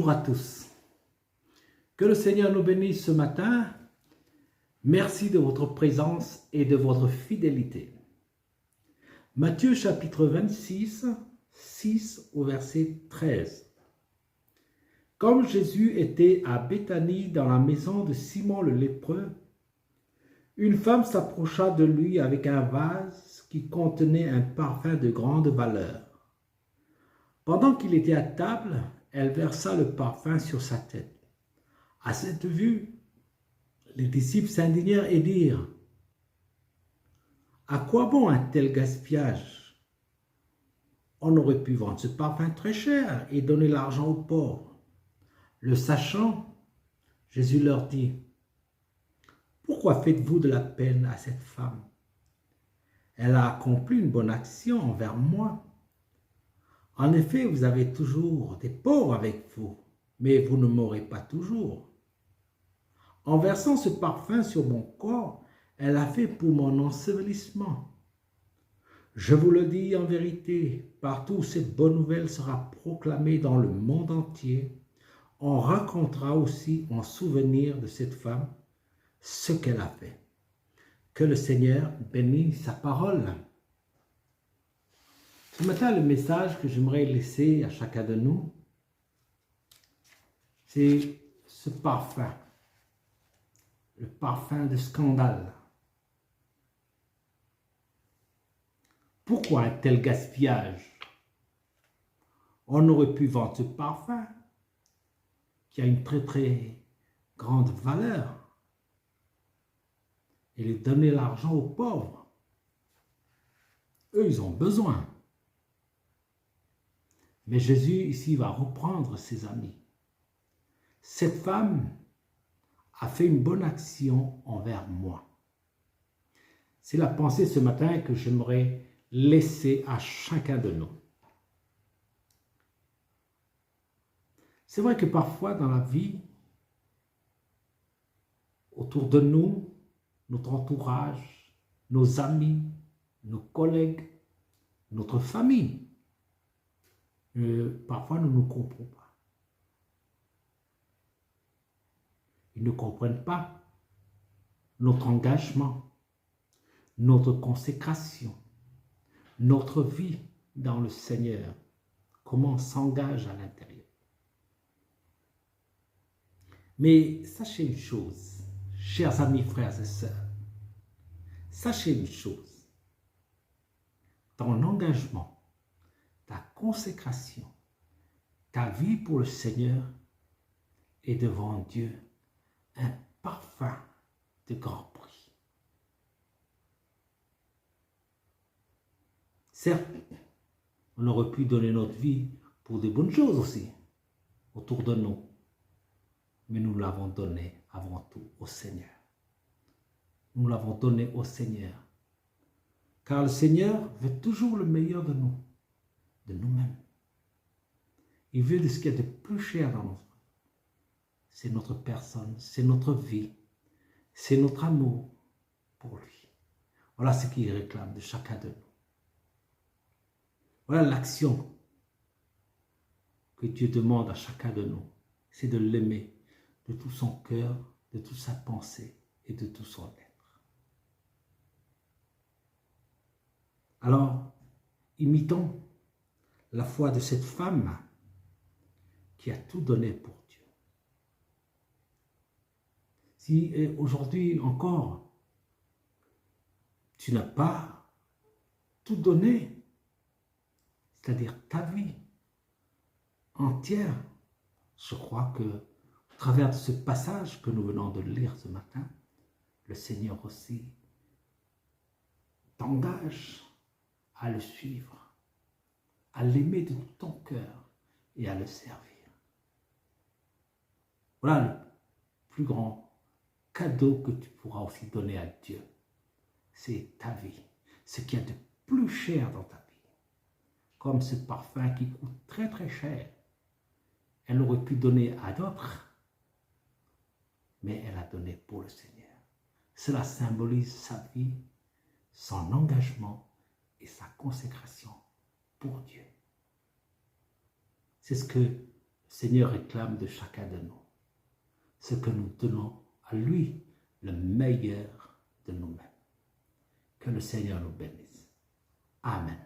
Bonjour à tous. Que le Seigneur nous bénisse ce matin. Merci de votre présence et de votre fidélité. Matthieu chapitre 26, 6 au verset 13. Comme Jésus était à Béthanie dans la maison de Simon le lépreux, une femme s'approcha de lui avec un vase qui contenait un parfum de grande valeur. Pendant qu'il était à table, elle versa le parfum sur sa tête. À cette vue, les disciples s'indignèrent et dirent : « À quoi bon un tel gaspillage ? On aurait pu vendre ce parfum très cher et donner l'argent aux pauvres. » Le sachant, Jésus leur dit : « Pourquoi faites-vous de la peine à cette femme ? Elle a accompli une bonne action envers moi. En effet, vous avez toujours des pauvres avec vous, mais vous ne m'aurez pas toujours. En versant ce parfum sur mon corps, elle a fait pour mon ensevelissement. Je vous le dis en vérité, partout où cette bonne nouvelle sera proclamée dans le monde entier, on racontera aussi en souvenir de cette femme ce qu'elle a fait. Que le Seigneur bénisse sa parole. Ce matin, le message que j'aimerais laisser à chacun de nous, c'est ce parfum, le parfum de scandale. Pourquoi un tel gaspillage ? On aurait pu vendre ce parfum qui a une très grande valeur et lui donner l'argent aux pauvres. Eux, ils ont besoin. Mais Jésus, ici, va reprendre ses amis. Cette femme a fait une bonne action envers moi. C'est la pensée ce matin que j'aimerais laisser à chacun de nous. C'est vrai que parfois dans la vie, autour de nous, notre entourage, nos amis, nos collègues, notre famille, parfois nous ne comprenons pas. Ils ne comprennent pas notre engagement, notre consécration, notre vie dans le Seigneur, comment on s'engage à l'intérieur. Mais sachez une chose, chers amis, frères et sœurs, sachez une chose, ton engagement, ta consécration, ta vie pour le Seigneur est devant Dieu un parfum de grand prix. Certes, on aurait pu donner notre vie pour de bonnes choses aussi autour de nous, mais nous l'avons donné avant tout au Seigneur. Nous l'avons donné au Seigneur, car le Seigneur veut toujours le meilleur de nous, de nous-mêmes. Il veut de ce qu'il y a de plus cher dans notre vie. C'est notre personne, c'est notre vie, c'est notre amour pour lui. Voilà ce qu'il réclame de chacun de nous. Voilà l'action que Dieu demande à chacun de nous, c'est de l'aimer de tout son cœur, de toute sa pensée et de tout son être. Alors, imitons la foi de cette femme qui a tout donné pour Dieu. Si aujourd'hui encore, tu n'as pas tout donné, c'est-à-dire ta vie entière, je crois que à travers de ce passage que nous venons de lire ce matin, le Seigneur aussi t'engage à le suivre, à l'aimer de tout ton cœur et à le servir. Voilà le plus grand cadeau que tu pourras aussi donner à Dieu. C'est ta vie, ce qu'il y a de plus cher dans ta vie. Comme ce parfum qui coûte très cher. Elle aurait pu donner à d'autres, mais elle a donné pour le Seigneur. Cela symbolise sa vie, son engagement et sa consécration pour Dieu. C'est ce que le Seigneur réclame de chacun de nous ce que nous donnons à lui, le meilleur de nous-mêmes. Que le Seigneur nous bénisse. Amen.